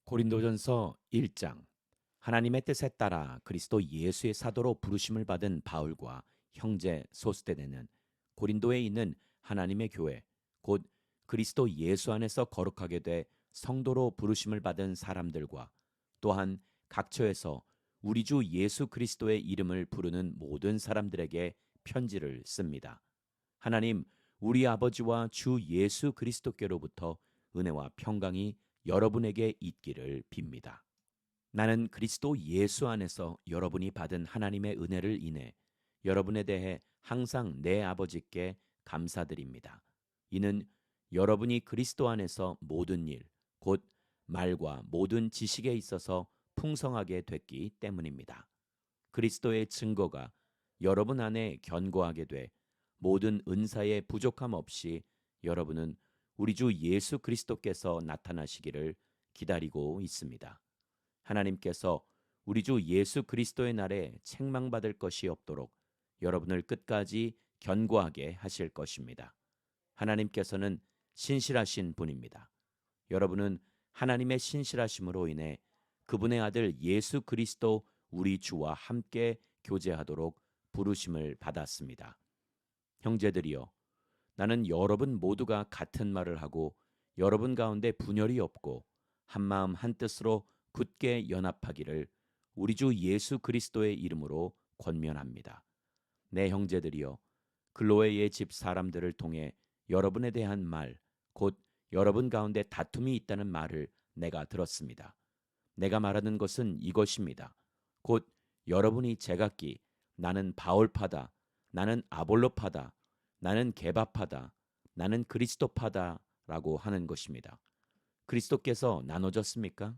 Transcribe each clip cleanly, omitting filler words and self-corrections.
고린도전서 1장. 하나님의 뜻에 따라 그리스도 예수의 사도로 부르심을 받은 바울과 형제 소스데네는 고린도에 있는 하나님의 교회 곧 그리스도 예수 안에서 거룩하게 돼 성도로 부르심을 받은 사람들과 또한 각처에서 우리 주 예수 그리스도의 이름을 부르는 모든 사람들에게 편지를 씁니다. 하나님 우리 아버지와 주 예수 그리스도께로부터 은혜와 평강이 여러분에게 있기를 빕니다. 나는 그리스도 예수 안에서 여러분이 받은 하나님의 은혜를 인해 여러분에 대해 항상 내 아버지께 감사드립니다. 이는 여러분이 그리스도 안에서 모든 일, 곧 말과 모든 지식에 있어서 풍성하게 됐기 때문입니다. 그리스도의 증거가 여러분 안에 견고하게 돼 모든 은사의 부족함 없이 여러분은 우리 주 예수 그리스도께서 나타나시기를 기다리고 있습니다. 하나님께서 우리 주 예수 그리스도의 날에 책망받을 것이 없도록 여러분을 끝까지 견고하게 하실 것입니다. 하나님께서는 신실하신 분입니다. 여러분은 하나님의 신실하심으로 인해 그분의 아들 예수 그리스도 우리 주와 함께 교제하도록 부르심을 받았습니다. 형제들이여, 나는 여러분 모두가 같은 말을 하고 여러분 가운데 분열이 없고 한마음 한뜻으로 굳게 연합하기를 우리 주 예수 그리스도의 이름으로 권면합니다. 내 형제들이여, 글로에의 집 사람들을 통해 여러분에 대한 말, 곧 여러분 가운데 다툼이 있다는 말을 내가 들었습니다. 내가 말하는 것은 이것입니다. 곧 여러분이 제각기 나는 바울파다, 나는 아볼로파다, 나는 게바파다, 나는 그리스도파다라고 하는 것입니다. 그리스도께서 나눠졌습니까?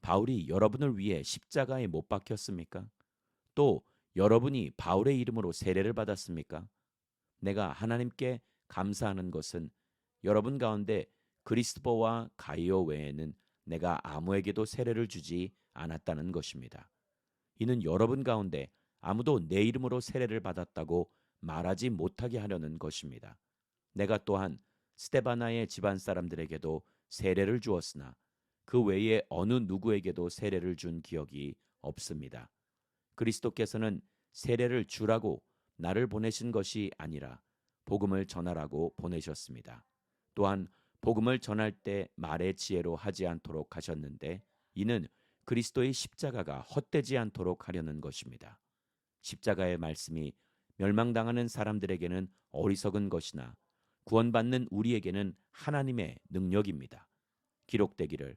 바울이 여러분을 위해 십자가에 못 박혔습니까? 또 여러분이 바울의 이름으로 세례를 받았습니까? 내가 하나님께 감사하는 것은 여러분 가운데 그리스도와 가이오 외에는 내가 아무에게도 세례를 주지 않았다는 것입니다. 이는 여러분 가운데 아무도 내 이름으로 세례를 받았다고 말하지 못하게 하려는 것입니다. 내가 또한 스데바나의 집안 사람들에게도 세례를 주었으나 그 외에 어느 누구에게도 세례를 준 기억이 없습니다. 그리스도께서는 세례를 주라고 나를 보내신 것이 아니라 복음을 전하라고 보내셨습니다. 또한 복음을 전할 때 말의 지혜로 하지 않도록 하셨는데 이는 그리스도의 십자가가 헛되지 않도록 하려는 것입니다. 십자가의 말씀이 멸망당하는 사람들에게는 어리석은 것이나 구원받는 우리에게는 하나님의 능력입니다. 기록되기를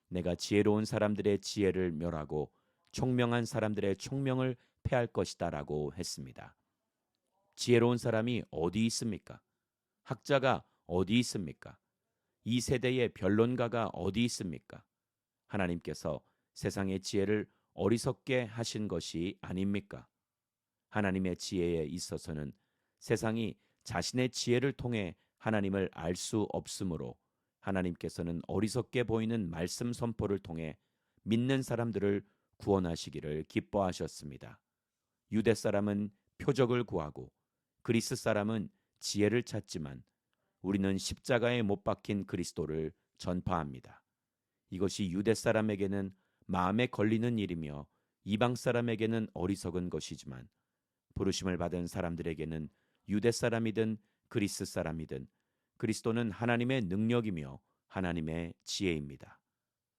내가 지혜로운 사람들의 지혜를 멸하고 총명한 사람들의 총명을 패할 것이다라고 했습니다. 지혜로운 사람이 어디 있습니까? 학자가 어디 있습니까? 이 세대의 변론가가 어디 있습니까? 하나님께서 세상의 지혜를 어리석게 하신 것이 아닙니까? 하나님의 지혜에 있어서는 세상이 자신의 지혜를 통해 하나님을 알 수 없으므로 하나님께서는 어리석게 보이는 말씀 선포를 통해 믿는 사람들을 구원하시기를 기뻐하셨습니다. 유대 사람은 표적을 구하고 그리스 사람은 지혜를 찾지만 우리는 십자가에 못 박힌 그리스도를 전파합니다. 이것이 유대 사람에게는 마음에 걸리는 일이며 이방 사람에게는 어리석은 것이지만 부르심을 받은 사람들에게는 유대 사람이든 그리스 사람이든 그리스도는 하나님의 능력이며 하나님의 지혜입니다.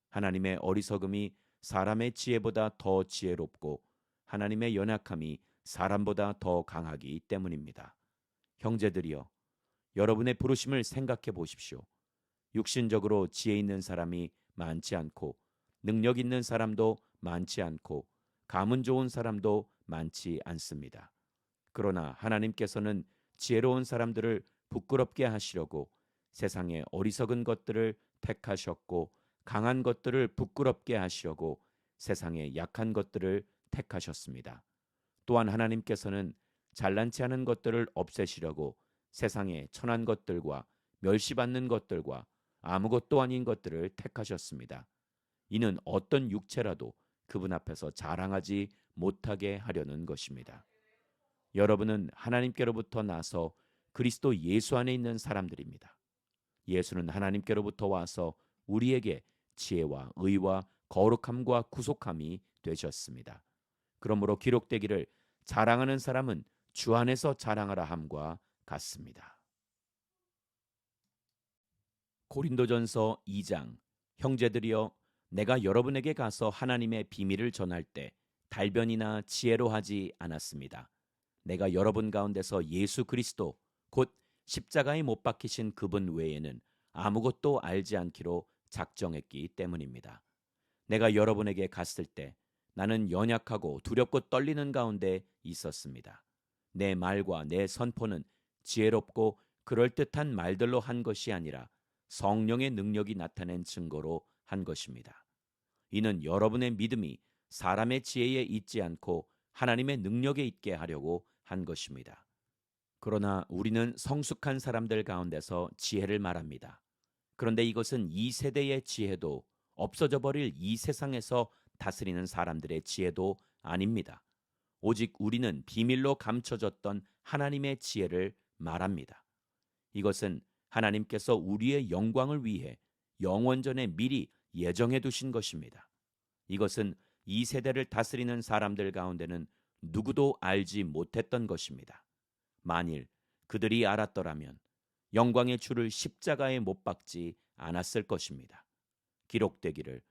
하나님의 어리석음이 사람의 지혜보다 더 지혜롭고 하나님의 연약함이 사람보다 더 강하기 때문입니다. 형제들이여, 여러분의 부르심을 생각해 보십시오. 육신적으로 지혜 있는 사람이 많지 않고 능력 있는 사람도 많지 않고 가문 좋은 사람도 많지 않습니다. 그러나 하나님께서는 지혜로운 사람들을 부끄럽게 하시려고 세상의 어리석은 것들을 택하셨고 강한 것들을 부끄럽게 하시려고 세상의 약한 것들을 택하셨습니다. 또한 하나님께서는 잘난치 않은 것들을 없애시려고 세상의 천한 것들과 멸시받는 것들과 아무것도 아닌 것들을 택하셨습니다. 이는 어떤 육체라도 그분 앞에서 자랑하지 못하게 하려는 것입니다. 여러분은 하나님께로부터 나서 그리스도 예수 안에 있는 사람들입니다. 예수는 하나님께로부터 와서 우리에게 지혜와 의와 거룩함과 구속함이 되셨습니다. 그러므로 기록되기를 자랑하는 사람은 주 안에서 자랑하라 함과 같습니다. 고린도전서 2장. 형제들이여, 내가 여러분에게 가서 하나님의 비밀을 전할 때 달변이나 지혜로 하지 않았습니다. 내가 여러분 가운데서 예수 그리스도 곧 십자가에 못 박히신 그분 외에는 아무것도 알지 않기로 작정했기 때문입니다. 내가 여러분에게 갔을 때 나는 연약하고 두렵고 떨리는 가운데 있었습니다. 내 말과 내 선포는 지혜롭고 그럴듯한 말들로 한 것이 아니라 성령의 능력이 나타낸 증거로 한 것입니다. 이는 여러분의 믿음이 사람의 지혜에 있지 않고 하나님의 능력에 있게 하려고 한 것입니다. 그러나 우리는 성숙한 사람들 가운데서 지혜를 말합니다. 그런데 이것은 이 세대의 지혜도 없어져 버릴 이 세상에서 다스리는 사람들의 지혜도 아닙니다. 오직 우리는 비밀로 감춰졌던 하나님의 지혜를 말합니다. 이것은 하나님께서 우리의 영광을 위해 영원전에 미리 예정해 두신 것입니다. 이것은 이 세대를 다스리는 사람들 가운데는 누구도 알지 못했던 것입니다. 만일 그들이 알았더라면 영광의 주를 십자가에 못 박지 않았을 것입니다. 기록되기를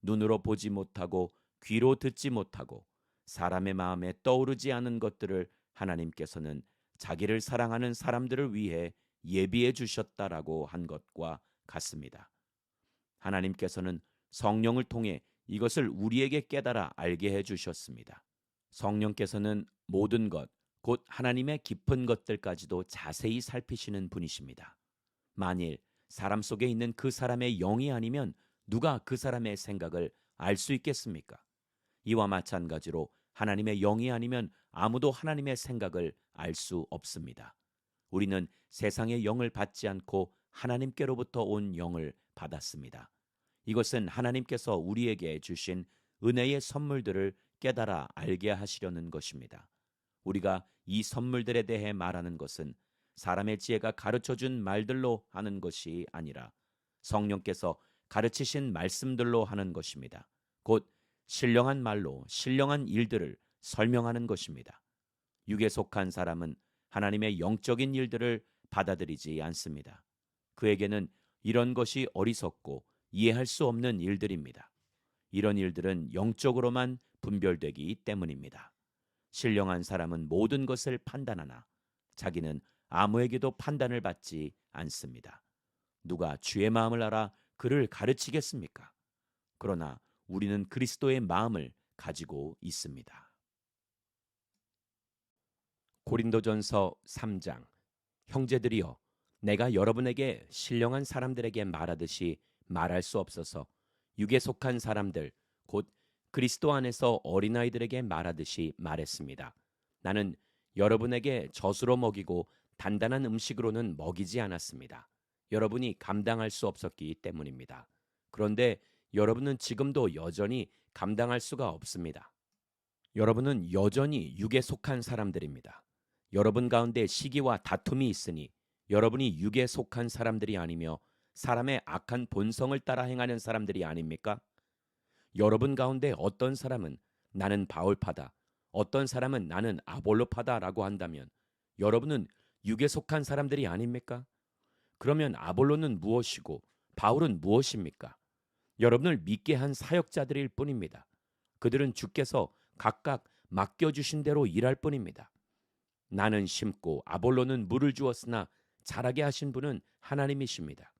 눈으로 보지 못하고 귀로 듣지 못하고 사람의 마음에 떠오르지 않은 것들을 하나님께서는 자기를 사랑하는 사람들을 위해 예비해 주셨다라고 한 것과 같습니다. 하나님께서는 성령을 통해 이것을 우리에게 깨달아 알게 해 주셨습니다. 성령께서는 모든 것, 곧 하나님의 깊은 것들까지도 자세히 살피시는 분이십니다. 만일 사람 속에 있는 그 사람의 영이 아니면 누가 그 사람의 생각을 알 수 있겠습니까? 이와 마찬가지로 하나님의 영이 아니면 아무도 하나님의 생각을 알 수 없습니다. 우리는 세상의 영을 받지 않고 하나님께로부터 온 영을 받았습니다. 이것은 하나님께서 우리에게 주신 은혜의 선물들을 깨달아 알게 하시려는 것입니다. 우리가 이 선물들에 대해 말하는 것은 사람의 지혜가 가르쳐준 말들로 하는 것이 아니라 성령께서 가르치신 말씀들로 하는 것입니다. 곧 신령한 말로 신령한 일들을 설명하는 것입니다. 육에 속한 사람은 하나님의 영적인 일들을 받아들이지 않습니다. 그에게는 이런 것이 어리석고 이해할 수 없는 일들입니다. 이런 일들은 영적으로만 분별되기 때문입니다. 신령한 사람은 모든 것을 판단하나 자기는 아무에게도 판단을 받지 않습니다. 누가 주의 마음을 알아 그를 가르치겠습니까? 그러나 우리는 그리스도의 마음을 가지고 있습니다. 고린도전서 3장. 형제들이여, 내가 여러분에게 신령한 사람들에게 말하듯이 말할 수 없어서 육에 속한 사람들 곧 그리스도 안에서 어린아이들에게 말하듯이 말했습니다. 나는 여러분에게 젖으로 먹이고 단단한 음식으로는 먹이지 않았습니다. 여러분이 감당할 수 없었기 때문입니다. 그런데 여러분은 지금도 여전히 감당할 수가 없습니다. 여러분은 여전히 육에 속한 사람들입니다. 여러분 가운데 시기와 다툼이 있으니 여러분이 육에 속한 사람들이 아니며 사람의 악한 본성을 따라 행하는 사람들이 아닙니까? 여러분 가운데 어떤 사람은 나는 바울파다, 어떤 사람은 나는 아볼로파다라고 한다면 여러분은 육에 속한 사람들이 아닙니까? 그러면 아볼로는 무엇이고 바울은 무엇입니까? 여러분을 믿게 한 사역자들일 뿐입니다. 그들은 주께서 각각 맡겨주신 대로 일할 뿐입니다. 나는 심고 아볼로는 물을 주었으나 자라게 하신 분은 하나님이십니다.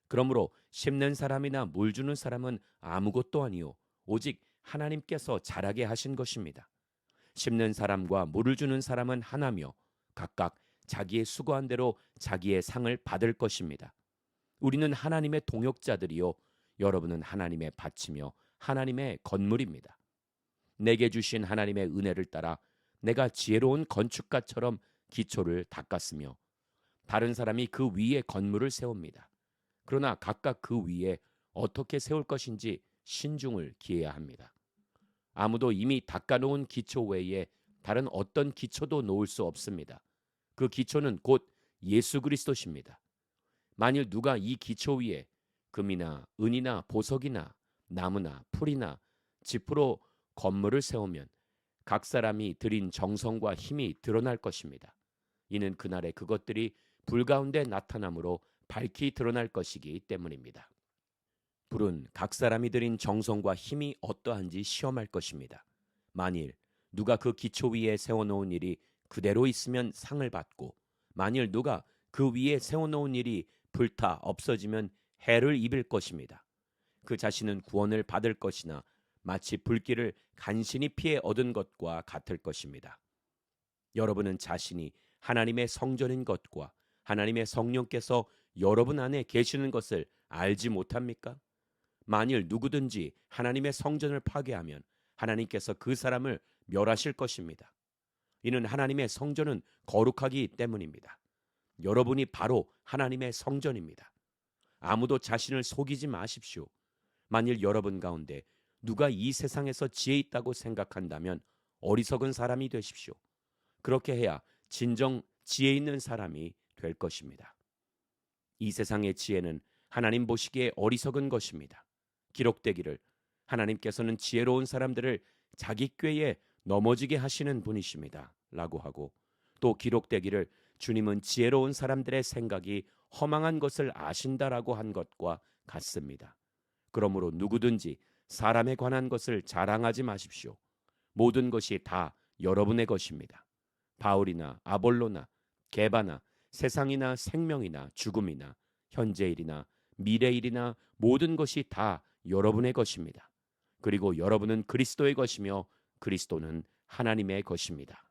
그러므로 심는 사람이나 물 주는 사람은 아무것도 아니요 오직 하나님께서 자라게 하신 것입니다. 심는 사람과 물을 주는 사람은 하나며 각각 자기의 수고한 대로 자기의 상을 받을 것입니다. 우리는 하나님의 동역자들이요 여러분은 하나님의 밭이며 하나님의 건물입니다. 내게 주신 하나님의 은혜를 따라 내가 지혜로운 건축가처럼 기초를 닦았으며 다른 사람이 그 위에 건물을 세웁니다. 그러나 각각 그 위에 어떻게 세울 것인지 신중을 기해야 합니다. 아무도 이미 닦아놓은 기초 외에 다른 어떤 기초도 놓을 수 없습니다. 그 기초는 곧 예수 그리스도십니다. 만일 누가 이 기초 위에 금이나 은이나 보석이나 나무나 풀이나 짚으로 건물을 세우면 각 사람이 들인 정성과 힘이 드러날 것입니다. 이는 그날에 그것들이 불 가운데 나타남으로 밝히 드러날 것이기 때문입니다. 불은 각 사람이 들인 정성과 힘이 어떠한지 시험할 것입니다. 만일 누가 그 기초 위에 세워놓은 일이 그대로 있으면 상을 받고, 만일 누가 그 위에 세워놓은 일이 불타 없어지면 해를 입을 것입니다. 그 자신은 구원을 받을 것이나 마치 불길을 간신히 피해 얻은 것과 같을 것입니다. 여러분은 자신이 하나님의 성전인 것과 하나님의 성령께서 여러분 안에 계시는 것을 알지 못합니까? 만일 누구든지 하나님의 성전을 파괴하면 하나님께서 그 사람을 멸하실 것입니다. 이는 하나님의 성전은 거룩하기 때문입니다. 여러분이 바로 하나님의 성전입니다. 아무도 자신을 속이지 마십시오. 만일 여러분 가운데 누가 이 세상에서 지혜 있다고 생각한다면 어리석은 사람이 되십시오. 그렇게 해야 진정 지혜 있는 사람이 될 것입니다. 이 세상의 지혜는 하나님 보시기에 어리석은 것입니다. 기록되기를 하나님께서는 지혜로운 사람들을 자기 꾀에 넘어지게 하시는 분이십니다 라고 하고, 또 기록되기를 주님은 지혜로운 사람들의 생각이 허망한 것을 아신다라고 한 것과 같습니다. 그러므로 누구든지 사람에 관한 것을 자랑하지 마십시오. 모든 것이 다 여러분의 것입니다. 바울이나 아볼로나 게바나 세상이나 생명이나 죽음이나 현재일이나 미래일이나 모든 것이 다 여러분의 것입니다. 그리고 여러분은 그리스도의 것이며 그리스도는 하나님의 것입니다.